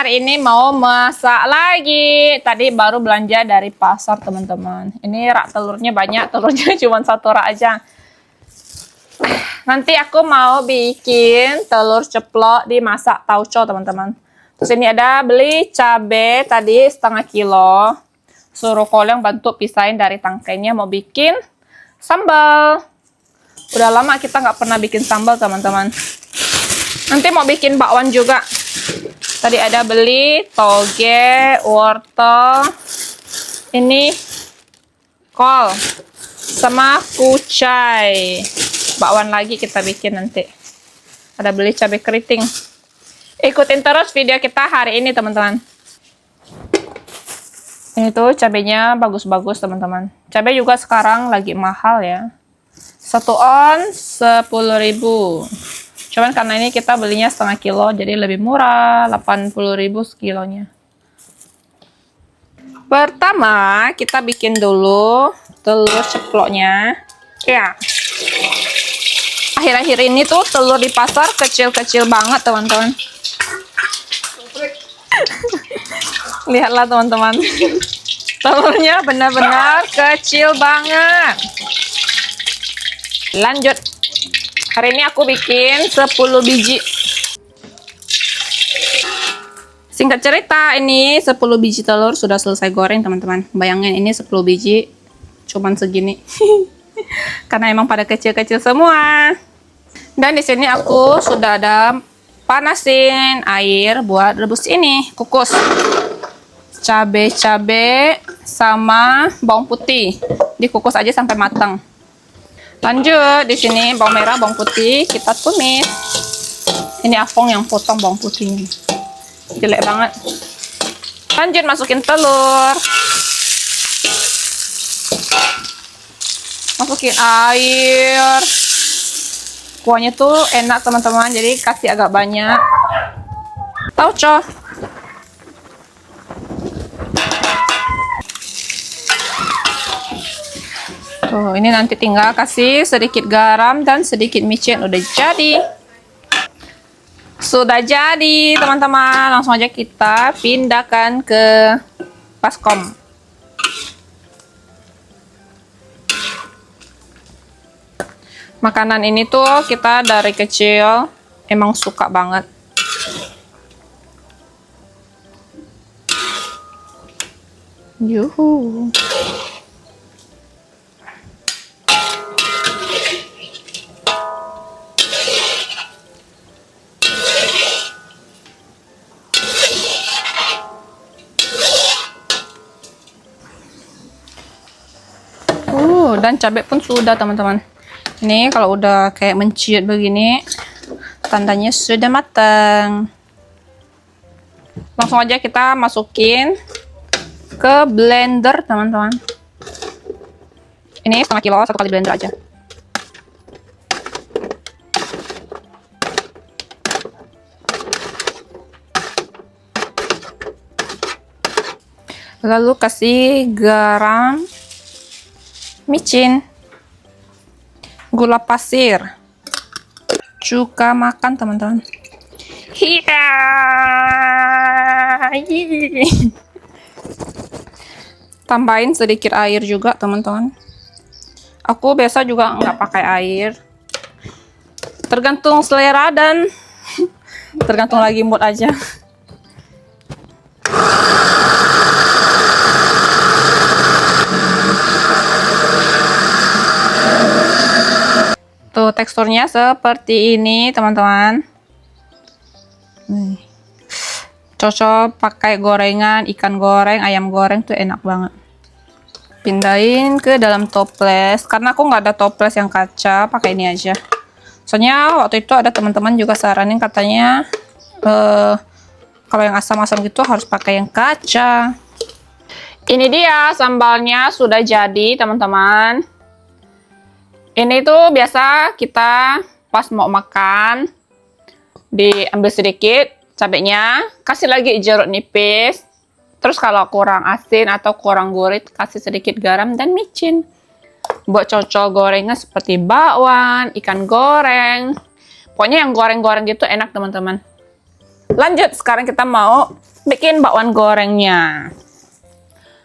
hari ini mau masak lagi. Tadi baru belanja dari pasar, teman-teman. Ini rak telurnya banyak, telurnya cuma 1 rak aja. Nanti aku mau bikin telur ceplok dimasak tauco, teman-teman. Terus ini ada beli cabai tadi 1/2 kilo. Suruh Koleng bantu pisahin dari tangkainya, mau bikin sambal. Udah lama kita nggak pernah bikin sambal, teman-teman. Nanti mau bikin bakwan juga. Tadi ada beli toge, wortel, ini kol, sama kucai. Bakwan lagi kita bikin nanti. Ada beli cabai keriting. Ikutin terus video kita hari ini, teman-teman. Ini tuh cabainya bagus-bagus, teman-teman. Cabai juga sekarang lagi mahal ya. 1 on 10.000. Cuman karena ini kita belinya 1/2 kilo, jadi lebih murah, 80.000 sekilonya. Pertama, kita bikin dulu telur ceploknya. Ya. Akhir-akhir ini tuh telur di pasar kecil-kecil banget, teman-teman. Lihatlah, teman-teman. Telurnya benar-benar kecil banget. Lanjut. Hari ini aku bikin 10 biji. Singkat cerita, ini 10 biji telur sudah selesai goreng, teman-teman. Bayangin ini 10 biji cuman segini. Karena emang pada kecil-kecil semua. Dan di sini aku sudah ada panasin air buat rebus ini, kukus. Cabai sama bawang putih. Dikukus aja sampai matang. Lanjut, di sini bawang merah, bawang putih kita tumis. Ini Afong yang potong bawang putihnya. Jelek banget. Lanjut, masukin telur. Masukin air. Kuahnya tuh enak, teman-teman. Jadi kasih agak banyak. Tauco. Tuh, ini nanti tinggal kasih sedikit garam dan sedikit micin, udah jadi. Sudah jadi, teman-teman. Langsung aja kita pindahkan ke baskom. Makanan ini tuh kita dari kecil emang suka banget. Yuhu. Dan cabai pun sudah, teman-teman. Ini kalau udah kayak menciut begini, tandanya sudah matang. Langsung aja kita masukin ke blender, teman-teman. Ini 1/2 kilo, 1 kali blender aja. Lalu kasih garam, micin, gula pasir, cuka makan, teman-teman. Hiya. Tambahin sedikit air juga, teman-teman. Aku biasa juga nggak pakai air. Tergantung selera dan tergantung lagi mood aja. Tuh, teksturnya seperti ini, teman-teman. Cocok pakai gorengan, ikan goreng, ayam goreng tuh enak banget. Pindahin ke dalam toples. Karena aku nggak ada toples yang kaca, pakai ini aja. Soalnya waktu itu ada teman-teman juga saranin, katanya kalau yang asam-asam gitu harus pakai yang kaca. Ini dia sambalnya sudah jadi, teman-teman. Ini tuh biasa kita pas mau makan, diambil sedikit cabenya, kasih lagi jeruk nipis. Terus kalau kurang asin atau kurang gurih, kasih sedikit garam dan micin. Buat cocol gorengan seperti bakwan, ikan goreng. Pokoknya yang goreng-goreng gitu enak, teman-teman. Lanjut, sekarang kita mau bikin bakwan gorengnya.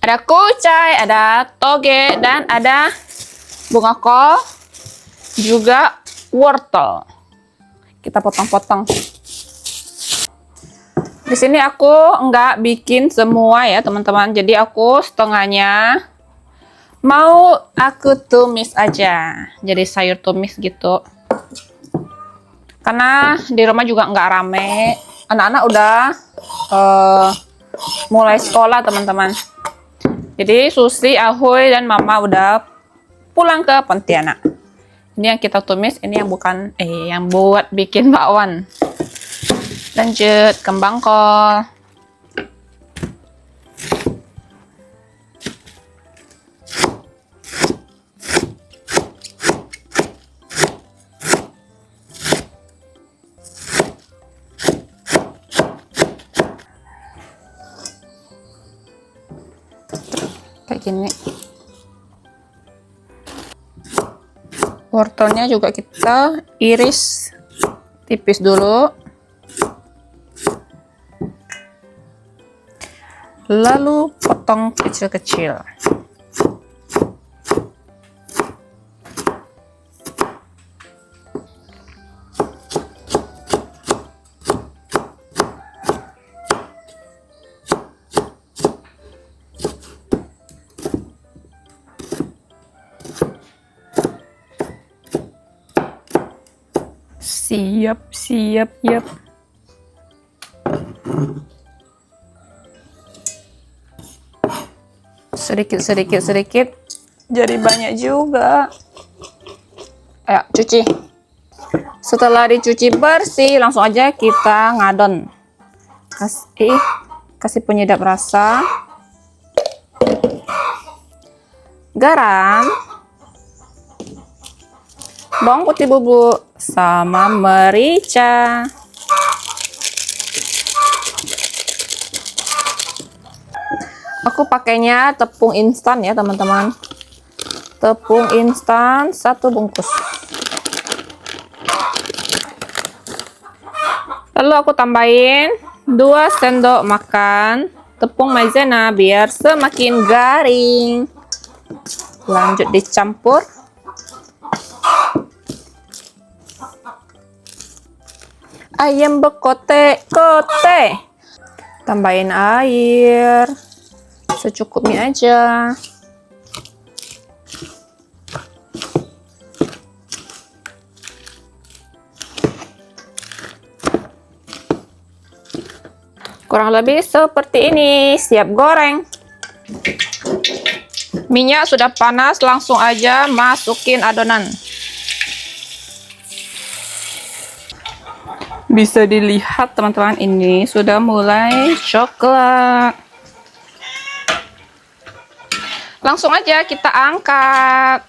Ada kucai, ada toge, dan ada bunga kol, juga wortel. Kita potong-potong. Di sini aku nggak bikin semua ya teman-teman, jadi aku setengahnya mau aku tumis aja, jadi sayur tumis gitu. Karena di rumah juga nggak rame, anak-anak udah mulai sekolah teman-teman. Jadi Susi, Ahoy, dan Mama udah pulang ke Pontianak. Ini yang kita tumis, ini yang bukan, yang buat bikin bakwan. Lanjut, kembang kol. Kayak gini. Wortelnya juga kita iris tipis dulu. Lalu potong kecil-kecil. Siap. Sedikit. Jadi banyak juga. Ayo, cuci. Setelah dicuci bersih, langsung aja kita ngadon. Kasih penyedap rasa. Garam. Bawang putih bubuk sama merica. Aku pakainya tepung instan ya teman-teman. Tepung instan 1 bungkus. Lalu aku tambahin 2 sendok makan tepung maizena biar semakin garing. Lanjut dicampur. Ayam bekote-kote. Tambahin air secukupnya aja. Kurang lebih seperti ini, siap goreng. Minyak sudah panas, langsung aja masukin adonan. Bisa dilihat teman-teman, ini sudah mulai coklat. Langsung aja kita angkat.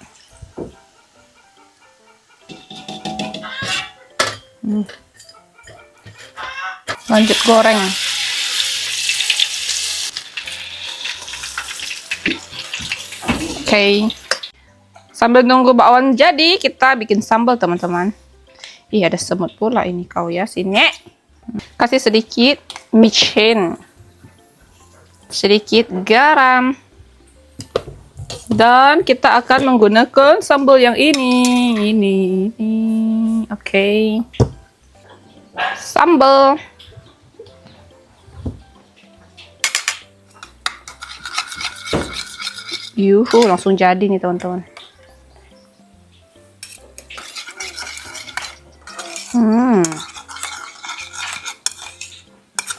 Lanjut goreng. Oke. Sambil nunggu bakwan jadi, kita bikin sambal teman-teman. Iya, ada semut pula ini kau ya, sini. Kasih sedikit micin. Sedikit garam. Dan kita akan menggunakan sambal yang ini. Oke. Sambal. Yuhu, langsung jadi nih teman-teman.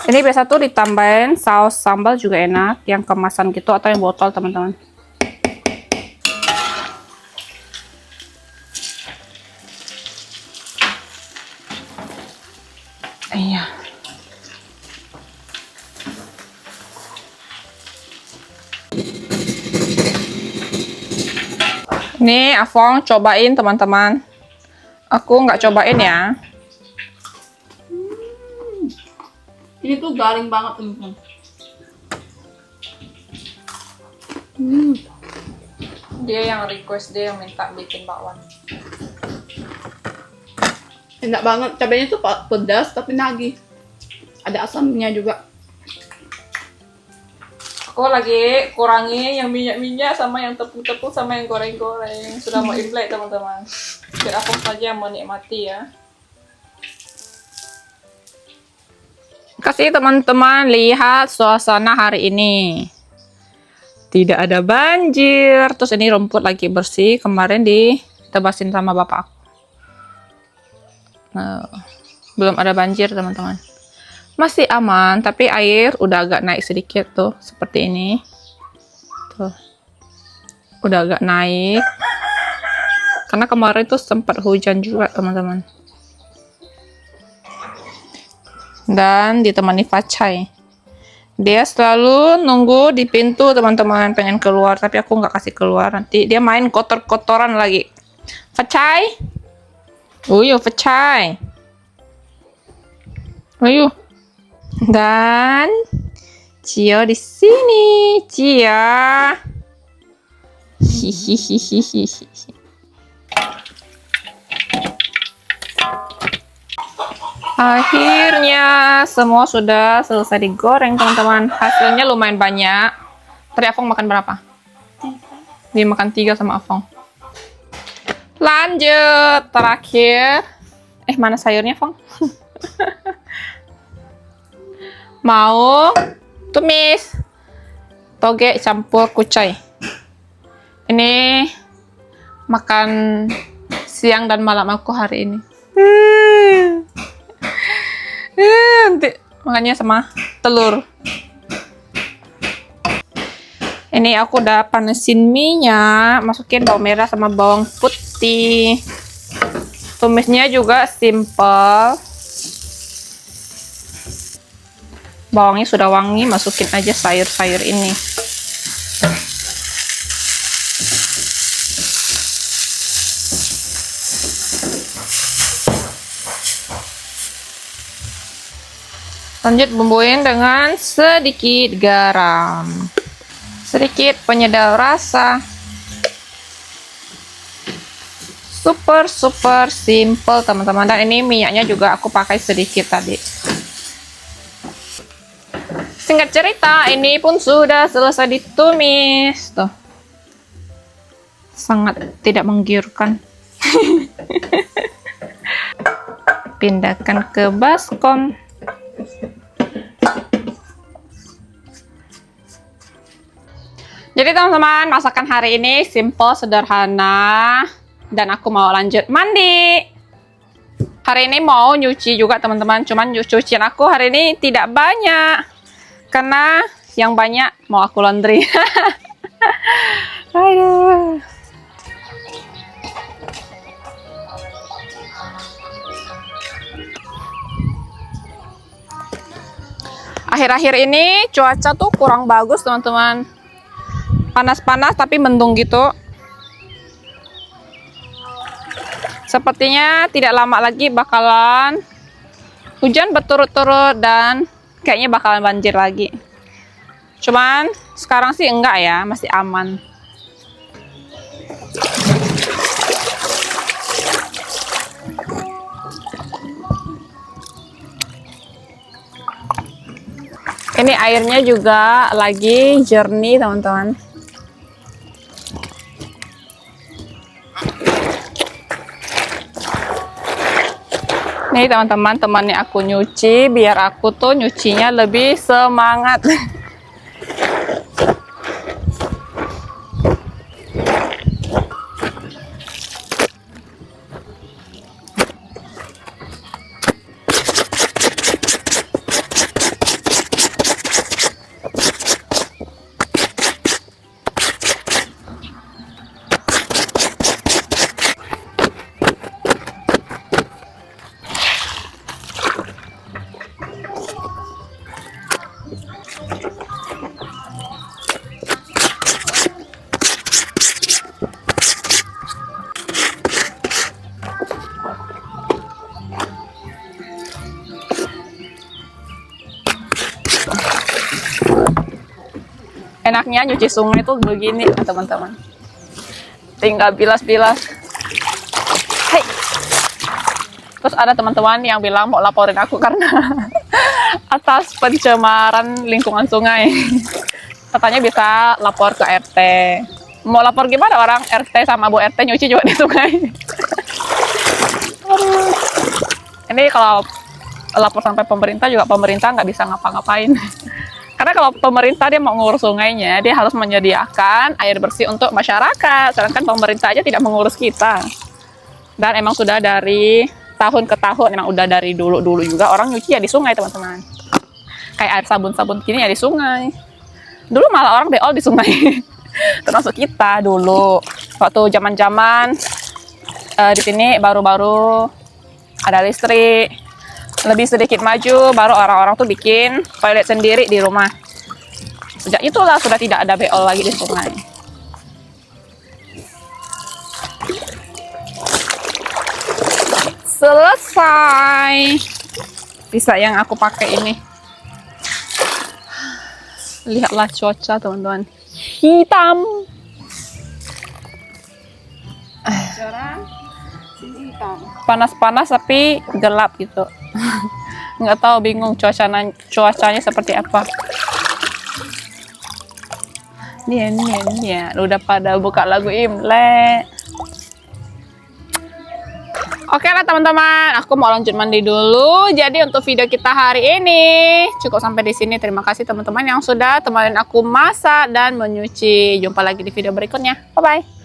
Ini biasa tuh ditambahin saus sambal juga enak, yang kemasan gitu atau yang botol teman-teman. Iya. Nih, Afong cobain teman-teman. Aku nggak cobain ya. Ini tuh garing banget teman-teman. Dia yang request, dia yang minta bikin bakwan. Enak banget, cabenya tuh pedas tapi nagih. Ada asamnya juga. Aku lagi kurangi yang minyak-minyak sama yang tepung-tepung sama yang goreng-goreng. Sudah mau Imlek teman-teman. Biar aku saja menikmati ya. Kasih teman-teman lihat suasana hari ini. Tidak ada banjir. Terus ini rumput lagi bersih. Kemarin ditebasin sama bapak aku. Nah, belum ada banjir teman-teman. Masih aman, tapi air udah agak naik sedikit tuh, seperti ini. Tuh. Udah agak naik. Karena kemarin tuh sempat hujan juga, teman-teman. Dan ditemani Facai. Dia selalu nunggu di pintu, teman-teman, pengen keluar, tapi aku nggak kasih keluar. Nanti dia main kotor-kotoran lagi. Facai. Uyu, Facai. Uyu. Dan Cio di sini, Cia. Hihihihihi. Akhirnya semua sudah selesai digoreng, teman-teman. Hasilnya lumayan banyak. Tadi Afong makan berapa? 3. Dia makan 3 sama Afong. Lanjut, terakhir. Mana sayurnya, Fong? Mau tumis toge campur kucai. Ini makan siang dan malam aku hari ini. Nanti makannya sama telur. Ini aku udah panesin minyak, masukin bawang merah sama bawang putih. Tumisnya juga simple. Bawangnya sudah wangi, masukin aja sayur-sayur ini. Lanjut bumbuin dengan sedikit garam, sedikit penyedap rasa. Super simple teman-teman. Dan ini minyaknya juga aku pakai sedikit tadi. Singkat cerita, ini pun sudah selesai ditumis. Tuh. Sangat tidak menggiurkan. Pindahkan ke baskom. Jadi teman-teman, masakan hari ini simple, sederhana. Dan aku mau lanjut mandi. Hari ini mau nyuci juga teman-teman. Cuman cucian aku hari ini tidak banyak. Karena yang banyak mau aku laundry. Aduh. Akhir-akhir ini cuaca tuh kurang bagus teman-teman. Panas-panas tapi mendung gitu. Sepertinya tidak lama lagi bakalan hujan berturut-turut dan kayaknya bakalan banjir lagi. Cuman sekarang sih enggak ya, masih aman. Ini airnya juga lagi jernih teman-teman. Nih teman-teman, temannya aku nyuci biar aku tuh nyucinya lebih semangat. Enaknya nyuci sungai itu begini teman-teman, tinggal bilas-bilas. Hai. Terus ada teman-teman yang bilang mau laporin aku karena atas pencemaran lingkungan sungai. Katanya bisa lapor ke RT. Mau lapor gimana, orang RT sama Bu RT nyuci juga di sungai. Aduh. Ini kalau lapor sampai pemerintah juga pemerintah nggak bisa ngapa-ngapain. Karena kalau pemerintah dia mau ngurus sungainya, dia harus menyediakan air bersih untuk masyarakat. Sedangkan pemerintah aja tidak mengurus kita. Dan emang sudah dari tahun ke tahun, emang udah dari dulu-dulu juga orang nyuci ya di sungai, teman-teman. Kayak air sabun-sabun gini ya di sungai. Dulu malah orang beol di sungai. Termasuk kita dulu. Waktu zaman-zaman di sini baru-baru ada listrik. Lebih sedikit maju, baru orang-orang tuh bikin toilet sendiri di rumah. Sejak itulah sudah tidak ada beol lagi di sungai. Selesai. Bisa yang aku pakai ini. Lihatlah cuaca, teman-teman. Hitam. Panas-panas tapi gelap gitu. Nggak tahu, bingung cuacanya seperti apa. Nih, udah pada buka lagu Imlek. Oke lah teman-teman, aku mau lanjut mandi dulu. Jadi untuk video kita hari ini cukup sampai di sini. Terima kasih teman-teman yang sudah temenin aku masak dan menyuci. Jumpa lagi di video berikutnya. Bye bye.